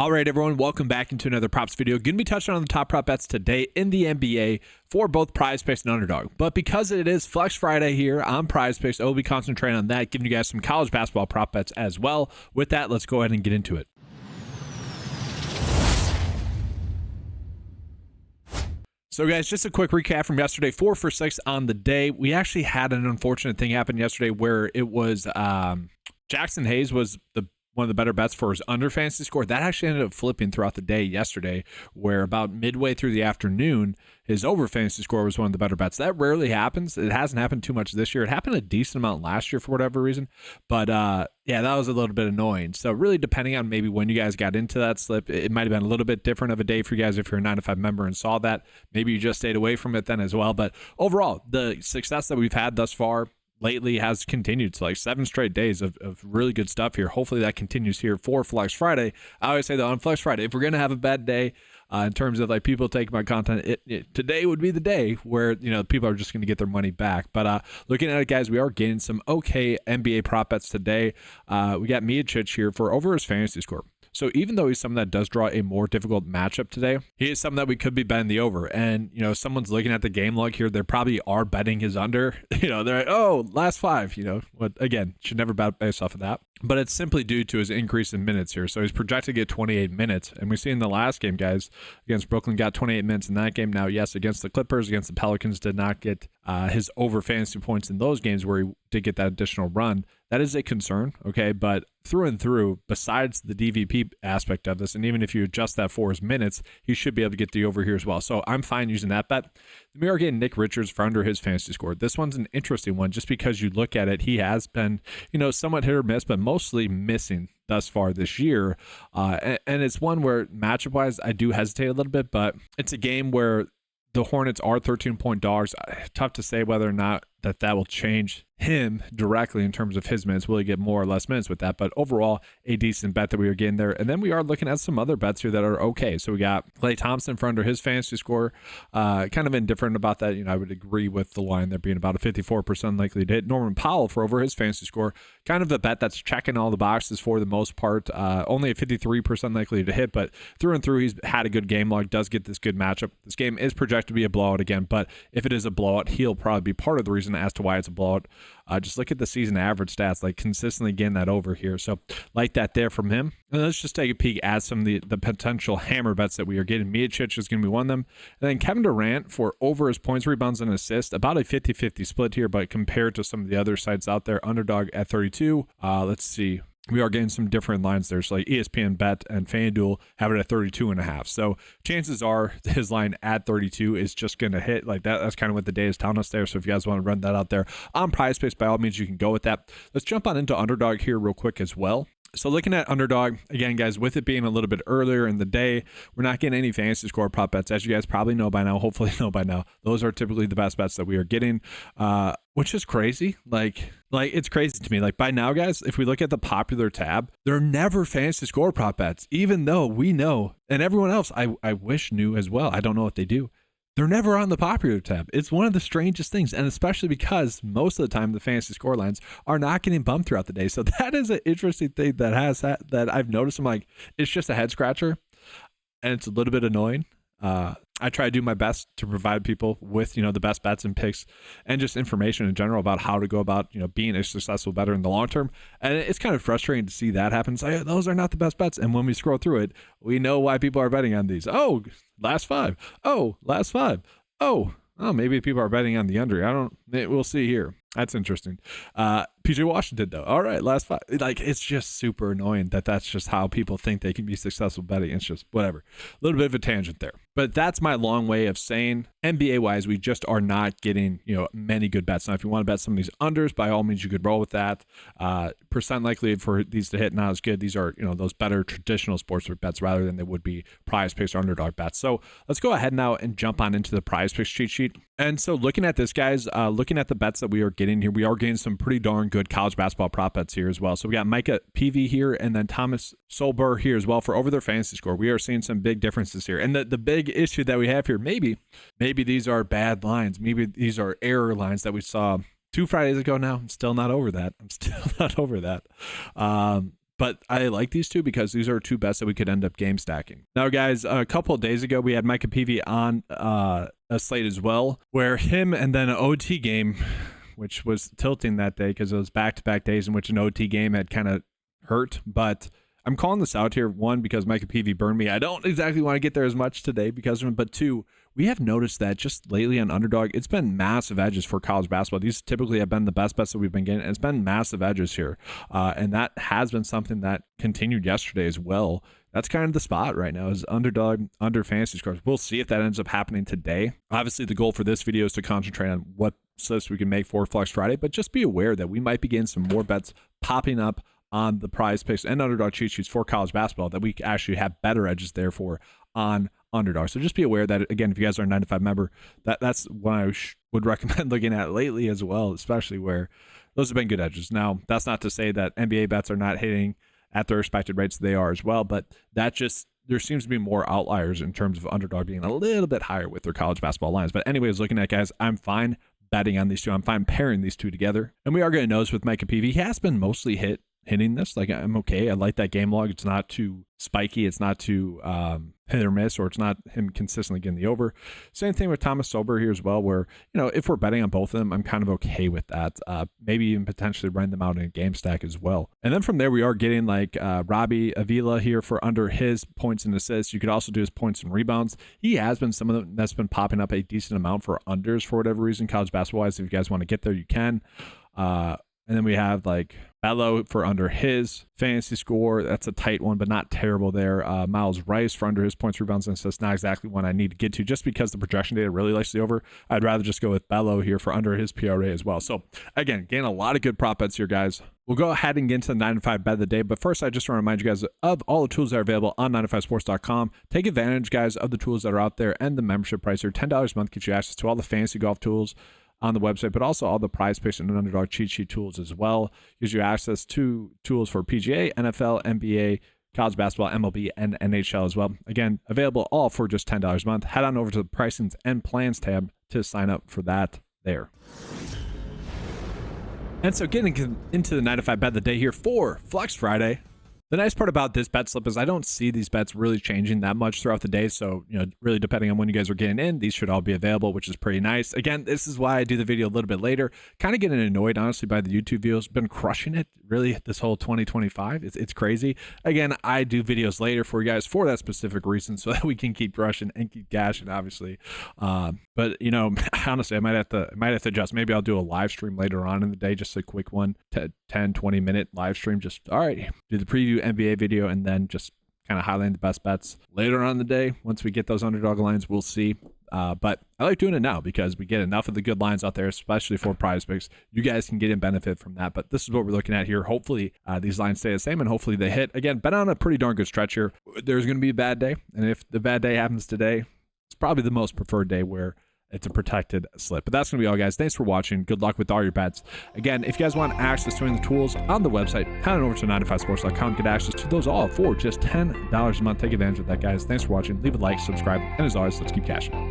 All right, everyone, welcome back into another props video. Going to be touching on the top prop bets today in the NBA for both PrizePicks and Underdog. But because it is Flex Friday here on PrizePicks, I will be concentrating on that, giving you guys some college basketball prop bets as well. With that, let's go ahead and get into it. So, guys, just a quick recap from yesterday. 4 for 6 on the day. We actually had an unfortunate thing happen yesterday where it was Jackson Hayes was one of the better bets for his under fantasy score. That actually ended up flipping throughout the day yesterday, where about midway through the afternoon, his over fantasy score was one of the better bets. That rarely happens. It hasn't happened too much this year. It happened a decent amount last year for whatever reason. But yeah, that was a little bit annoying. So really depending on maybe when you guys got into that slip, it might have been a little bit different of a day for you guys if you're a 9 to 5 member and saw that. Maybe you just stayed away from it then as well. But overall, the success that we've had thus far lately has continued. So like 7 straight days of really good stuff here. Hopefully that continues here for Flex Friday. I always say that on Flex Friday, if we're going to have a bad day in terms of like people taking my content, today would be the day where, people are just going to get their money back. But looking at it, guys, we are getting some okay NBA prop bets today. We got Miocic here for over his fantasy score. So even though he's someone that does draw a more difficult matchup today, he is someone that we could be betting the over. And, someone's looking at the game log here, they probably are betting his under. They're like, oh, last 5, what again, should never bet based off of that. But it's simply due to his increase in minutes here. So he's projected to get 28 minutes. And we see in the last game, guys, against Brooklyn, got 28 minutes in that game. Now, yes, against the Clippers, against the Pelicans, did not get his over fantasy points in those games where he did get that additional run. That is a concern, okay? But through and through, besides the DVP aspect of this, and even if you adjust that for his minutes, he should be able to get the over here as well. So I'm fine using that bet. We are getting Nick Richards for under his fantasy score. This one's an interesting one just because you look at it, he has been, somewhat hit or miss, but mostly missing thus far this year. And it's one where matchup-wise, I do hesitate a little bit, but it's a game where the Hornets are 13-point dogs. Tough to say whether or not that will change him directly in terms of his minutes. Will he get more or less minutes with that? But overall, a decent bet that we are getting there. And then we are looking at some other bets here that are okay. So we got Klay Thompson for under his fantasy score. Kind of indifferent about that. I would agree with the line there being about a 54% likely to hit. Norman Powell for over his fantasy score. Kind of a bet that's checking all the boxes for the most part. Only a 53% likely to hit, but through and through, he's had a good game log, does get this good matchup. This game is projected to be a blowout again, but if it is a blowout, he'll probably be part of the reason as to why it's a blowout. Just look at the season average stats, like consistently getting that over here. So like that there from him. And let's just take a peek at some of the potential hammer bets that we are getting. Miocic is going to be one of them. And then Kevin Durant for over his points, rebounds, and assists. About a 50-50 split here, but compared to some of the other sites out there, Underdog at 32. Let's see. We are getting some different lines there. So like ESPN Bet and FanDuel have it at 32.5. So chances are his line at 32 is just going to hit like that. That's kind of what the day is telling us there. So if you guys want to run that out there on PrizePicks, by all means, you can go with that. Let's jump on into Underdog here real quick as well. So looking at Underdog, again, guys, with it being a little bit earlier in the day, we're not getting any fantasy score prop bets. As you guys probably know by now, hopefully know by now, those are typically the best bets that we are getting, which is crazy. Like it's crazy to me. Like by now, guys, if we look at the popular tab, there are never fantasy score prop bets, even though we know, and everyone else I wish knew as well. I don't know what they do. They're never on the popular tab. It's one of the strangest things, and especially because most of the time the fantasy score lines are not getting bumped throughout the day. So that is an interesting thing that I've noticed. I'm like, it's just a head scratcher, and it's a little bit annoying. I try to do my best to provide people with, the best bets and picks and just information in general about how to go about, being a successful bettor in the long term. And it's kind of frustrating to see that happen. So those are not the best bets. And when we scroll through it, we know why people are betting on these. Oh, last 5. Oh, last 5. Oh, maybe people are betting on the under. We'll see here. That's interesting. PJ Washington, though. All right, last 5. Like, it's just super annoying that's just how people think they can be successful betting. It's just whatever. A little bit of a tangent there. But that's my long way of saying NBA-wise, we just are not getting, many good bets. Now, if you want to bet some of these unders, by all means, you could roll with that. Percent likely for these to hit, not as good. These are, those better traditional sportsbook bets rather than they would be PrizePicks or Underdog bets. So let's go ahead now and jump on into the PrizePicks cheat sheet. And so looking at this, guys, looking at the bets that we are getting here, we are getting some pretty darn good college basketball prop bets here as well. So we got Micah PV here and then Thomas Solber here as well for over their fantasy score. We are seeing some big differences here. And the big issue that we have here, maybe these are bad lines. Maybe these are error lines that we saw 2 Fridays ago now. I'm still not over that. but I like these two because these are two bets that we could end up game stacking. Now, guys, a couple of days ago, we had Micah Peavy on a slate as well, where him and then an OT game, which was tilting that day because it was back-to-back days in which an OT game had kind of hurt. But I'm calling this out here, one, because Micah Peavy burned me. I don't exactly want to get there as much today because of him, but two, we have noticed that just lately on Underdog, it's been massive edges for college basketball. These typically have been the best bets that we've been getting, and it's been massive edges here. And that has been something that continued yesterday as well. That's kind of the spot right now, is Underdog under fantasy scores. We'll see if that ends up happening today. Obviously, the goal for this video is to concentrate on what slips we can make for Flex Friday, but just be aware that we might be getting some more bets popping up on the PrizePicks and Underdog cheat sheets for college basketball that we actually have better edges there for on Underdog. So just be aware that, again, if you guys are a 9 to 5 member, that's what I would recommend looking at lately as well, especially where those have been good edges. Now, that's not to say that NBA bets are not hitting at their respected rates. They are as well, but that just, there seems to be more outliers in terms of Underdog being a little bit higher with their college basketball lines. But anyways, looking at, guys, I'm fine betting on these two. I'm fine pairing these two together. And we are going to notice with Micah Peavy, he has been mostly hitting this. Like, I'm okay. I like that game log. It's not too spiky. It's not too hit or miss, or it's not him consistently getting the over. Same thing with Thomas Sober here as well, where, you know, if we're betting on both of them, I'm kind of okay with that. Maybe even potentially running them out in a game stack as well. And then from there, we are getting like Robbie Avila here for under his points and assists. You could also do his points and rebounds. He has been some of them that's been popping up a decent amount for unders for whatever reason, college basketball wise. If you guys want to get there, you can. And then we have like Bello for under his fantasy score. That's a tight one, but not terrible there. Miles Rice for under his points, rebounds, and assists. Not exactly one I need to get to just because the projection data really likes the over. I'd rather just go with Bello here for under his PRA as well. So again, getting a lot of good prop bets here, guys. We'll go ahead and get into the 9 to 5 bet of the day. But first, I just want to remind you guys of all the tools that are available on 9to5sports.com. Take advantage, guys, of the tools that are out there and the membership price here. $10 a month gets you access to all the fantasy golf tools on the website, but also all the PrizePicks and Underdog cheat sheet tools as well. Gives you access to tools for PGA, NFL, NBA, college basketball, MLB, and NHL as well. Again, available all for just $10 a month. Head on over to the pricings and plans tab to sign up for that there. And so getting into the 9 to 5 bet of the day here for Flex Friday. The nice part about this bet slip is I don't see these bets really changing that much throughout the day. So, you know, really depending on when you guys are getting in, these should all be available, which is pretty nice. Again, this is why I do the video a little bit later. Kind of getting annoyed, honestly, by the YouTube videos. Been crushing it, really, this whole 2025. It's crazy. Again, I do videos later for you guys for that specific reason so that we can keep rushing and keep gashing, obviously. But, you know, honestly, I might have to adjust. Maybe I'll do a live stream later on in the day, just a quick one, 10, 20 minute live stream. Just, all right, do the preview NBA video and then just kind of highlighting the best bets later on in the day. Once we get those Underdog lines, we'll see. But I like doing it now because we get enough of the good lines out there, especially for PrizePicks. You guys can get in benefit from that. But this is what we're looking at here. Hopefully these lines stay the same and hopefully they hit. Again, bet on a pretty darn good stretch here. There's going to be a bad day. And if the bad day happens today, it's probably the most preferred day where it's a protected slip. But that's going to be all, guys. Thanks for watching. Good luck with all your bets. Again, if you guys want access to any of the tools on the website, head on over to 9to5sports.com. Get access to those all for just $10 a month. Take advantage of that, guys. Thanks for watching. Leave a like, subscribe, and as always, let's keep cashing.